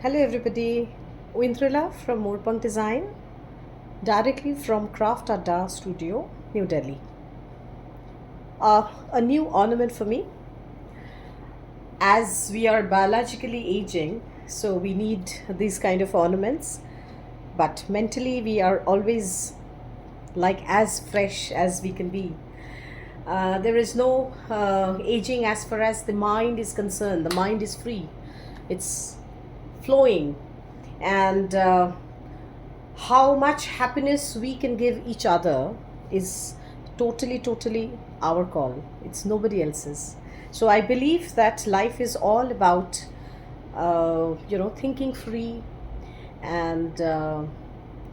Hello everybody, Wintrila from Moorpunk Design, directly from Craft Adda Studio, New Delhi. A new ornament for me, as we are biologically aging, so we need these kind of ornaments, but mentally we are always like as fresh as we can be. There is no aging as far as the mind is concerned. The mind is free, it's flowing, and how much happiness we can give each other is totally our call. It's nobody else's. So I believe that life is all about thinking free and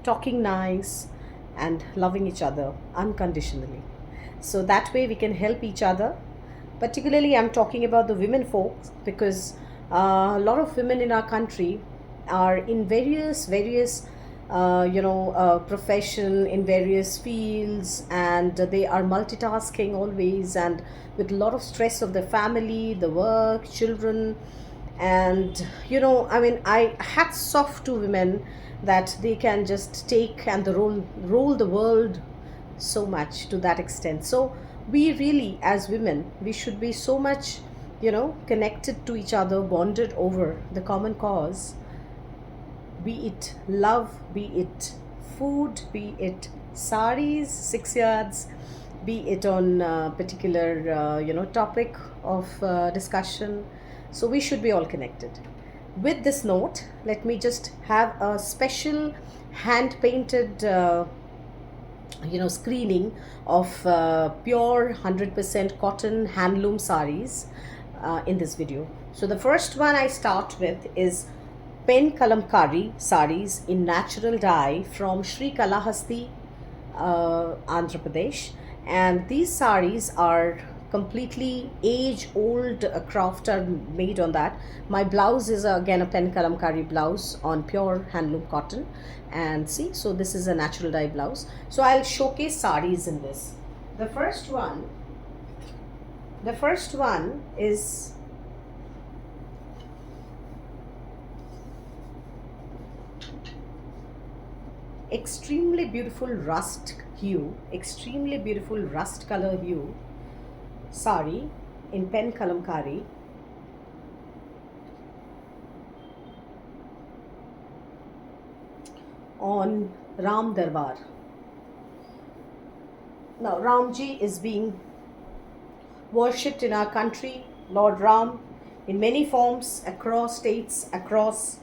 talking nice and loving each other unconditionally. So that way we can help each other. Particularly I'm talking about the women folks, because a lot of women in our country are in various profession, in various fields, and they are multitasking always, and with a lot of stress of the family, the work, children. And I mean, I hats off to women that they can just take and the roll the world so much to that extent. So we really, as women, we should be so much connected to each other, bonded over the common cause, be it love, be it food, be it saris, 6 yards, be it on a particular topic of discussion. So we should be all connected. With this note, let me just have a special hand painted screening of pure 100% cotton handloom saris in this video. So the first one I start with is pen kalamkari saris in natural dye from Sri Kalahasti, Andhra Pradesh. And these saris are completely age old craft are made on that. My blouse is again a pen kalamkari blouse on pure handloom cotton. And see, so this is a natural dye blouse. So I'll showcase saris in this. The first one, is extremely beautiful rust color hue sari in pen kalamkari. On Ram Darbar. Now Ramji is being worshipped in our country, Lord Ram, in many forms, across states, across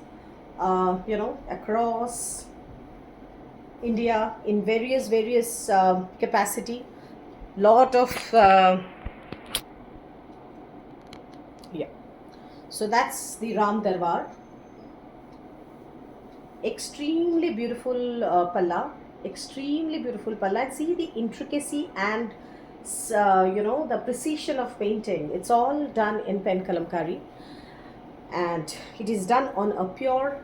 across India, in various capacity. Lot of yeah. So that's the Ram Darbar. Extremely beautiful palla, and see the intricacy and the precision of painting. It's all done in pen kalamkari, and it is done on a pure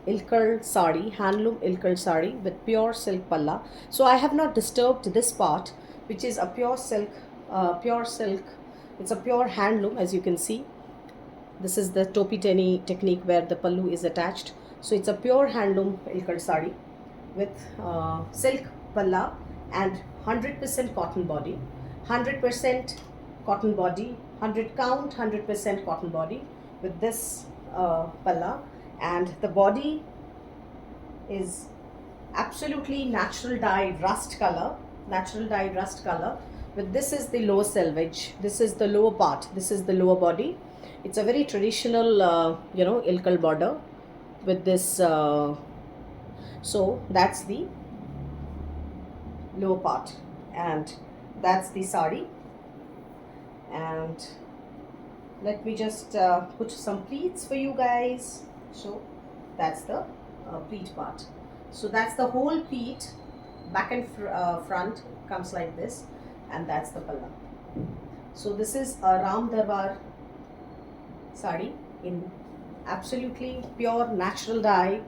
ilkal sari, handloom ilkal sari with pure silk palla. So I have not disturbed this part, which is a pure silk. It's a pure handloom, as you can see. This is the topi teni technique where the pallu is attached. So it's a pure handloom ilkal sari with silk palla and 100% cotton body, 100% cotton body, 100 count, 100% cotton body with this palla, and the body is absolutely natural dyed rust color, with this is the lower selvage, this is the lower part, this is the lower body. It's a very traditional ilkal border with this so that's the lower part, and that's the sari. And let me just put some pleats for you guys. So that's the pleat part. So that's the whole pleat, back and front comes like this, and that's the palla. So this is a Ram Darbar sari in absolutely pure natural dye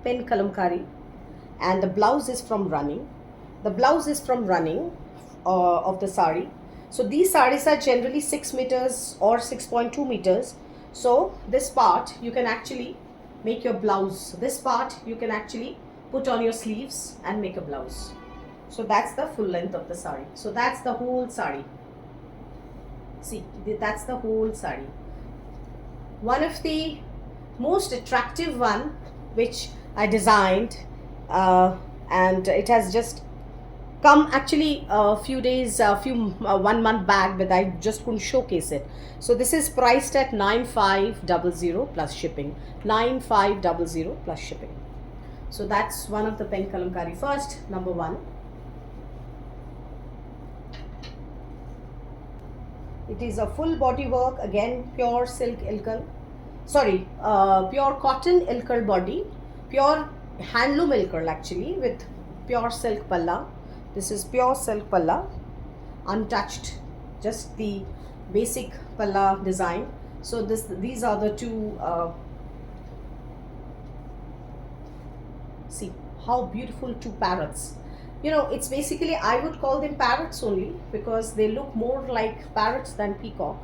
pen kalamkari, and the blouse is from running. Of the sari. So these saris are generally 6 meters or 6.2 meters. So this part you can actually make your blouse. This part you can actually put on your sleeves and make a blouse. So that's the full length of the sari. So that's the whole sari. See, that's the whole sari. One of the most attractive one which I designed, and it has just come actually a few days, 1 month back, but I just couldn't showcase it. So this is priced at 9500 plus shipping. 9500 plus shipping. So that's one of the pen kalamkari. First, number one. It is a full body work, again pure silk ilkal. Sorry, pure cotton ilkal body, pure handloom ilkal actually, with pure silk palla. This is pure silk palla, untouched, just the basic palla design. So these are the two. See how beautiful two parrots. You know, it's basically, I would call them parrots only because they look more like parrots than peacock.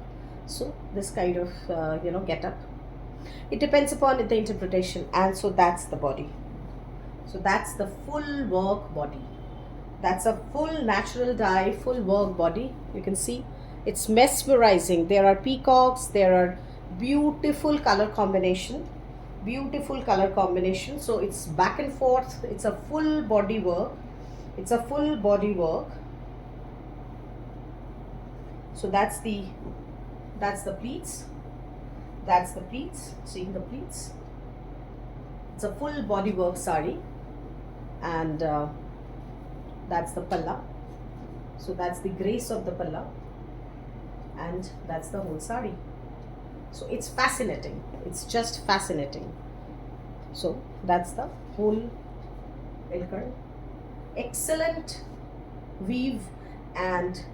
So this kind of get up. It depends upon the interpretation. And so that's the body. So that's the full work body. That's a full natural dye, full work body. You can see it's mesmerizing. There are peacocks, there are beautiful color combination. Beautiful color combination. So it's back and forth. It's a full body work. It's a full body work. So that's the pleats. That's the pleats. Seeing the pleats. It's a full body work sari, and that's the palla. So that's the grace of the palla, and that's the whole sari. So it's fascinating. It's just fascinating. So that's the whole ilkar. Excellent weave and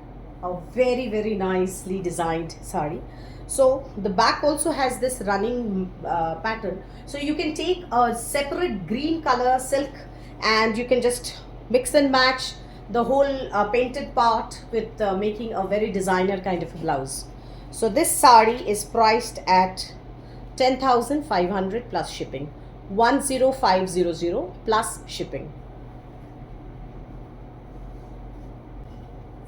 a very, very nicely designed sari. So the back also has this running pattern. So you can take a separate green color silk and you can just mix and match the whole painted part with making a very designer kind of a blouse. So this sari is priced at 10,500 plus shipping. 10500 plus shipping.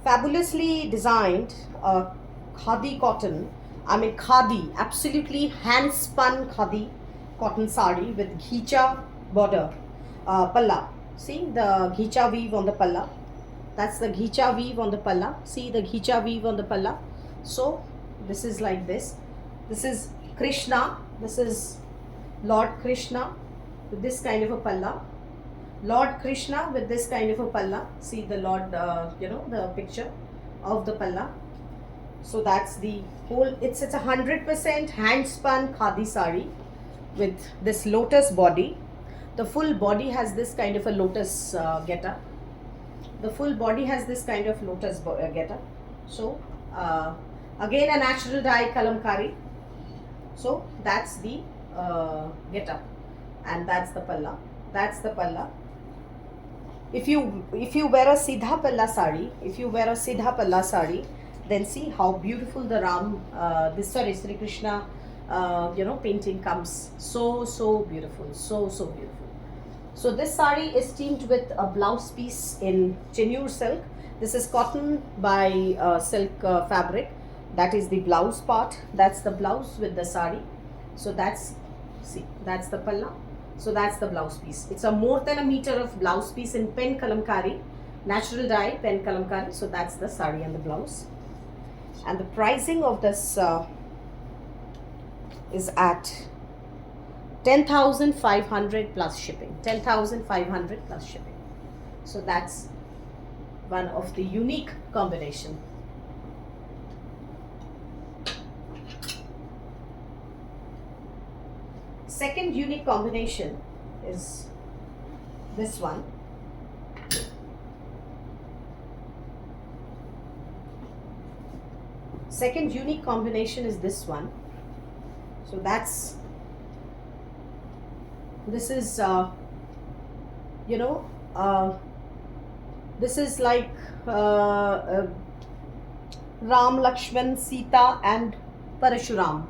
Fabulously designed khadi cotton. I mean khadi, absolutely hand spun khadi cotton sari with ghicha border, palla. See the ghicha weave on the palla. That's the ghicha weave on the palla. See the ghicha weave on the palla. So this is like this. This is Krishna. This is Lord Krishna with this kind of a palla. Lord Krishna with this kind of a palla. See the Lord, the picture of the palla. So that's the whole. It's a 100% hand spun khadi sari with this lotus body. The full body has this kind of a lotus getup. The full body has this kind of lotus getup. So again a natural dye kalamkari. So that's the getup, and that's the palla. That's the palla. If you wear a Siddha Palla sari, then see how beautiful the Sri Krishna, painting comes. So beautiful, so beautiful. So this sari is teamed with a blouse piece in chenure silk. This is cotton by silk fabric. That is the blouse part. That's the blouse with the sari. So that's the palla. So that's the blouse piece. It's a more than a meter of blouse piece in pen kalamkari, natural dye pen kalamkari. So that's the sari and the blouse. And the pricing of this is at 10,500 plus shipping. 10,500 plus shipping. So that's one of the unique combination. Second unique combination is this one. Second unique combination is this one. So this is this is like Ram, Lakshman, Sita and Parashuram.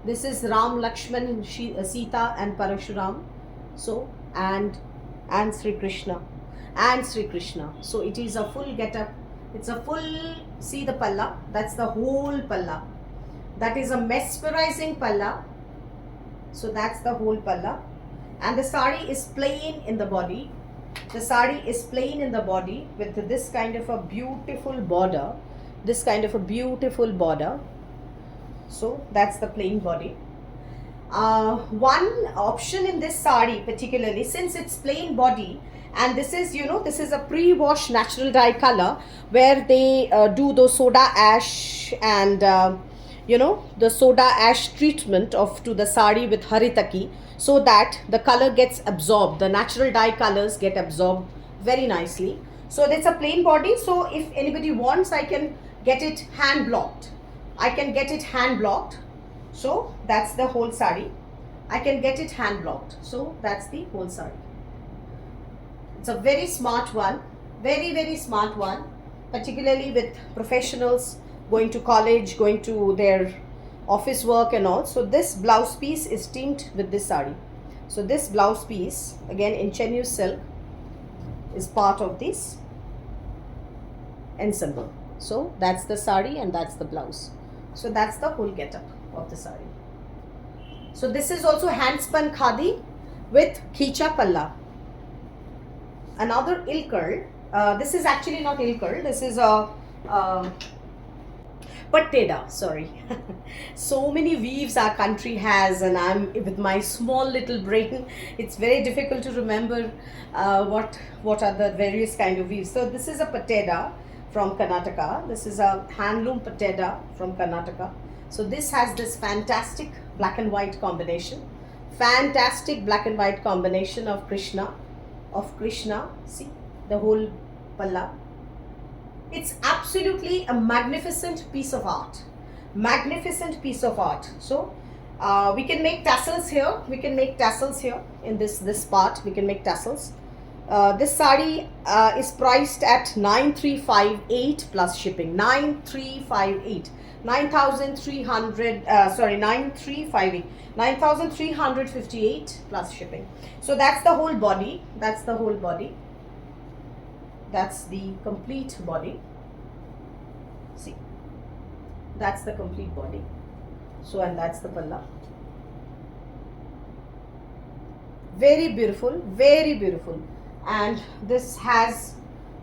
This is Ram, Lakshman, Sita and Parashuram. So, and Sri Krishna. And Sri Krishna. So it is a full get-up. It's a full, see the palla, that's the whole palla. That is a mesmerizing palla. So that's the whole palla. And the sari is plain in the body. The sari is plain in the body with this kind of a beautiful border. This kind of a beautiful border. So that's the plain body. One option in this sari particularly, since it's plain body, and this is, you know, this is a pre-wash natural dye color where they do the soda ash and you know, the soda ash treatment of to the sari with haritaki, so that the color gets absorbed, the natural dye colors get absorbed very nicely. So it's a plain body. So if anybody wants, I can get it hand blocked. I can get it hand blocked. So that's the whole sari. I can get it hand blocked. So that's the whole sari. It's a very smart one, very smart one, particularly with professionals going to college, going to their office work and all. So this blouse piece is teamed with this sari. So this blouse piece, again in Chenyu silk, is part of this ensemble. So that's the sari and that's the blouse. So that's the whole get-up of the sari. So this is also hand spun khadi with khicha palla. Another ilkar. This is actually not ilkar. This is a patteda. Sorry. So many weaves our country has, and I'm with my small little brain. It's very difficult to remember what are the various kind of weaves. So this is a patteda from Karnataka. This is a handloom patteda from Karnataka. So this has this fantastic black and white combination. Fantastic black and white combination of Krishna. See the whole palla. It's absolutely a magnificent piece of art. Magnificent piece of art. So we can make tassels here. We can make tassels here in this part. We can make tassels. This sari is priced at 9358 plus shipping. 9358. 9300 sorry 9358 9358 plus shipping. So that's the whole body. That's the whole body. That's the complete body. See, that's the complete body. So, and that's the palla. Very beautiful, very beautiful. And this has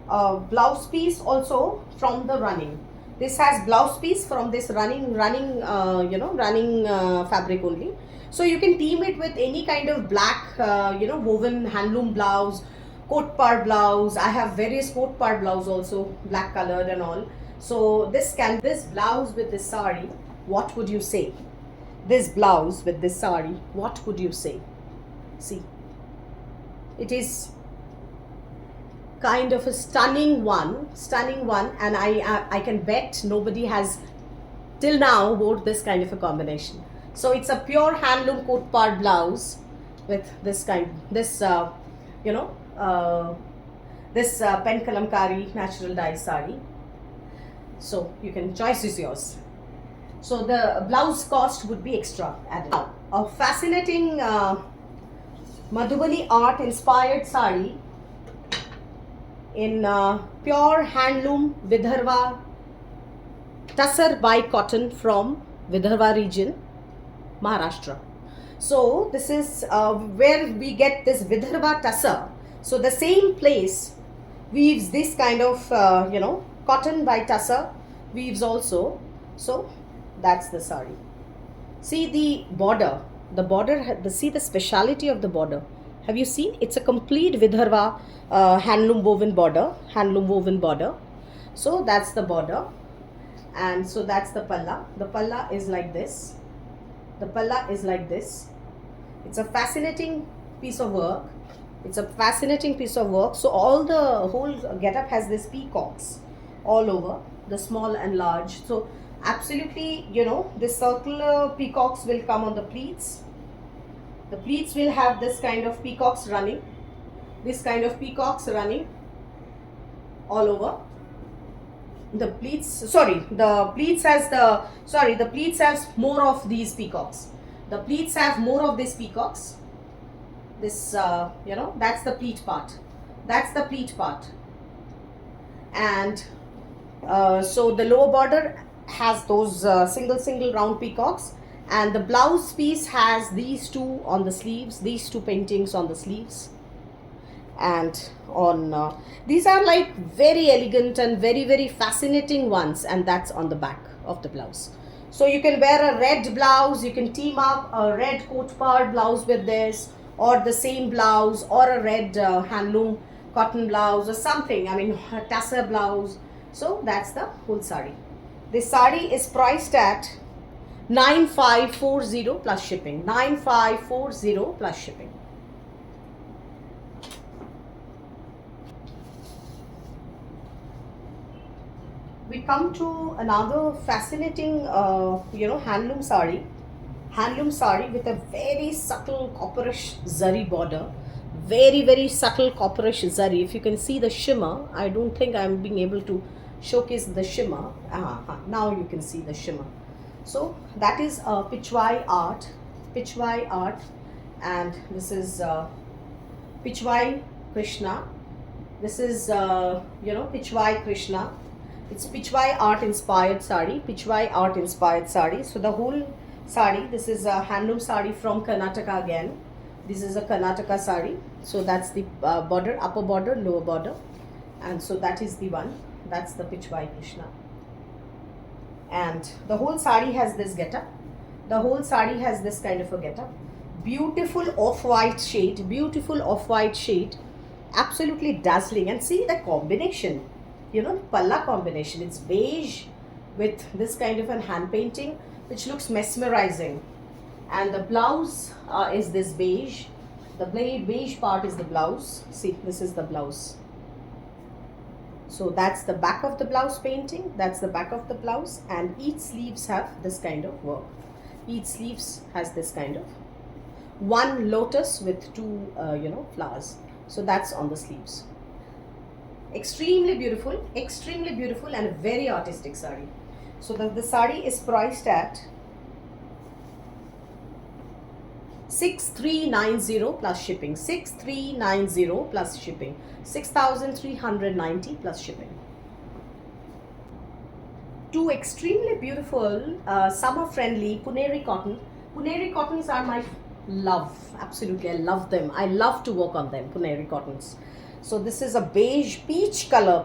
a blouse piece also from the running. This has blouse piece from this running fabric only. So you can team it with any kind of black woven handloom blouse, coat par blouse. I have various coat par blouse also, black colored and all. So this blouse with this sari, what would you say? This blouse with this sari, what would you say? See, it is kind of a stunning one, and I can bet nobody has till now wore this kind of a combination. So it's a pure handloom coat par blouse with this pen kalamkari natural dye sari. So you can, choice is yours. So the blouse cost would be extra added. Now, a fascinating Madhubani art inspired sari in pure handloom Vidarbha tussar by cotton from Vidarbha region, Maharashtra. So this is where we get this Vidarbha tussar. So the same place weaves this kind of cotton by tussar weaves also. So that's the sari. See the border. See the speciality of the border. Have you seen? It's a complete Vidarbha handloom woven border. So that's the border, and so that's the palla. The palla is like this. It's a fascinating piece of work. So all the whole getup has this peacocks all over, the small and large. So absolutely, this circular peacocks will come on the pleats. The pleats will have this kind of peacocks running. All over. The pleats, sorry, the pleats has the, sorry, the pleats has more of these peacocks. The pleats have more of these peacocks. This, that's the pleat part. That's the pleat part. And so the lower border has those single round peacocks, and the blouse piece has these two on the sleeves, these two paintings on the sleeves, and on these are like very elegant and very fascinating ones, and that's on the back of the blouse. So you can wear a red blouse, you can team up a red coat part blouse with this, or the same blouse, or a red handloom cotton blouse or something, I mean a tassel blouse. So that's the whole sari. This sari is priced at 9540 plus shipping. 9540 plus shipping. We come to another fascinating, handloom sari. Handloom sari with a very subtle copperish zari border. Very subtle copperish zari. If you can see the shimmer, I don't think I'm being able to showcase the shimmer. Now you can see the shimmer. So that is Pichwai art. Pichwai art, and this is Pichwai Krishna. This is Pichwai Krishna. It's Pichwai art inspired sari. Pichwai art inspired sari. So the whole sari, this is a handloom sari from Karnataka again. This is a Karnataka sari. So that's the border, upper border, lower border, and so that is the one. That's the Pichwai Krishna. And the whole sari has this getup. The whole sari has this kind of a getup. Beautiful off-white shade. Beautiful off-white shade. Absolutely dazzling. And see the combination. Palla combination. It's beige with this kind of a hand painting, which looks mesmerizing. And the blouse is this beige. The beige part is the blouse. See, this is the blouse. So that's the back of the blouse painting. That's the back of the blouse, and each sleeves have this kind of work. Each sleeves has this kind of one lotus with two, flowers. So that's on the sleeves. Extremely beautiful, and a very artistic sari. So the sari is priced at 6390 plus shipping. 6390 plus shipping. 6390 plus shipping. Two extremely beautiful, summer friendly Puneri cotton. Puneri cottons are my love. Absolutely, I love them. I love to work on them, Puneri cottons. So this is a beige peach color.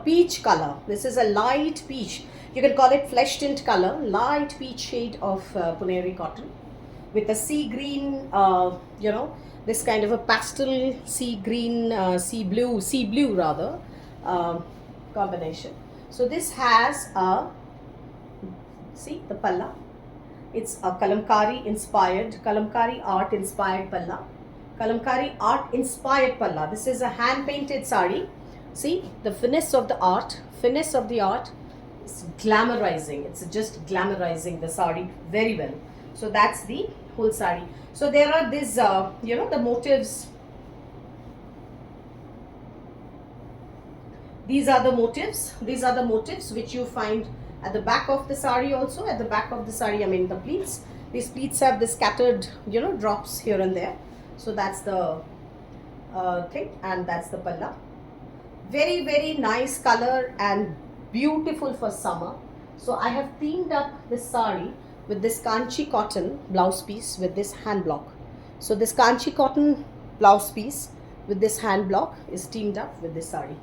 This is a light peach. You can call it flesh tint color. Light peach shade of Puneri cotton with a sea green, this kind of a pastel sea green, sea blue rather, combination. So this has a, see the palla. It's a Kalamkari art inspired palla. Kalamkari art inspired palla. This is a hand painted sari. See the finesse of the art. It's glamorizing. It's just glamorizing the sari very well. So that's the whole sari. So there are these, the motifs. These are the motifs which you find at the back of the sari also. At the back of the sari, I mean the pleats. These pleats have the scattered, drops here and there. So that's the thing, and that's the palla. Very nice color and beautiful for summer. So I have themed up this sari with this Kanchi cotton blouse piece with this hand block. So this Kanchi cotton blouse piece with this hand block is teamed up with this sari.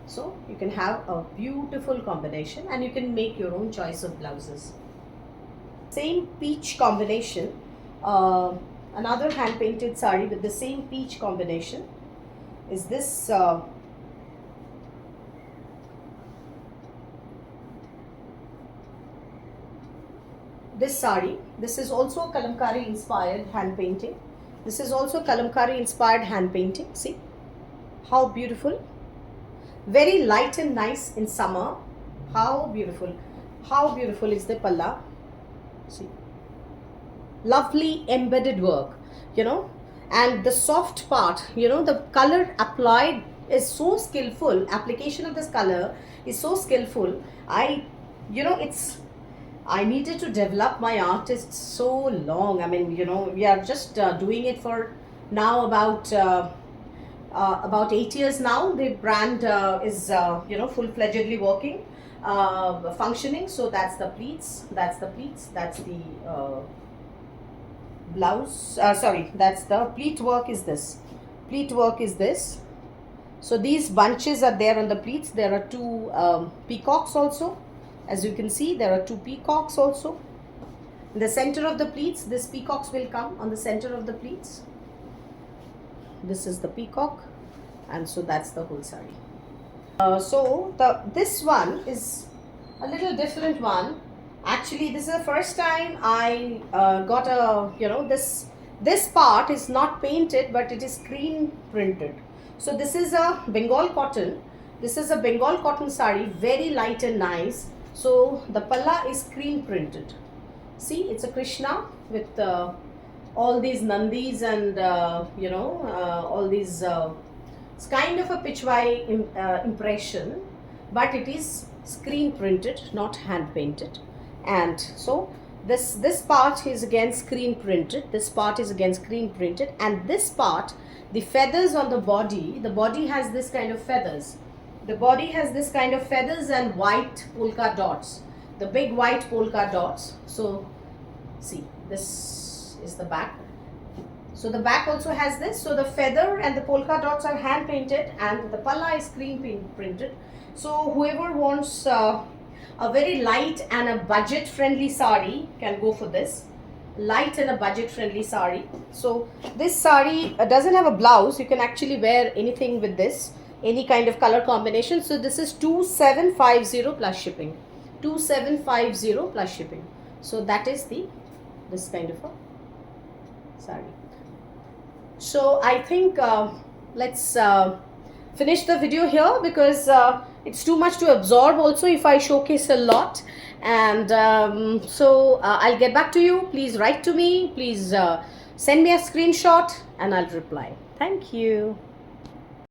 So you can have a beautiful combination, and you can make your own choice of blouses. Same peach combination, another hand painted sari with the same peach combination is this this sari. This is also Kalamkari inspired hand painting. See how beautiful. Very light and nice in summer. How beautiful is the palla. See, lovely embedded work, and the soft part, the color applied is so skillful. Application of this color is so skillful. I you know, it's, I needed to develop my artist so long. I mean, you know, we are just doing it for now about 8 years now. The brand is, you know, full-fledgedly working, functioning. So that's the pleats, that's the pleats, that's the blouse. Sorry, that's the pleat work is this. Pleat work is this. So these bunches are there on the pleats. There are two peacocks also. As you can see, there are two peacocks also. In the center of the pleats, this peacocks will come on the center of the pleats. This is the peacock, and so that's the whole sari. So this one is a little different one. Actually, this is the first time I got a, you know, this part is not painted, but it is screen printed. So this is a Bengal cotton. This is a Bengal cotton sari, very light and nice. So the palla is screen printed. See, it's a Krishna with all these Nandis and you know, all these. It's kind of a pitchwai impression, but it is screen printed, not hand painted. And so this part is again screen printed. This part is again screen printed, and this part, the feathers on the body has this kind of feathers. The body has this kind of feathers and white polka dots, the big white polka dots. So see, this is the back. So the back also has this. So the feather and the polka dots are hand painted, and the palla is screen printed. So whoever wants a very light and a budget friendly sari can go for this. Light and a budget friendly sari. So this sari doesn't have a blouse. You can actually wear anything with this, any kind of color combination. So this is 2750 plus shipping. 2750 plus shipping. So that is this kind of a sari. So I think let's finish the video here, because it's too much to absorb also if I showcase a lot. And so I'll get back to you. Please write to me. Please send me a screenshot and I'll reply. Thank you.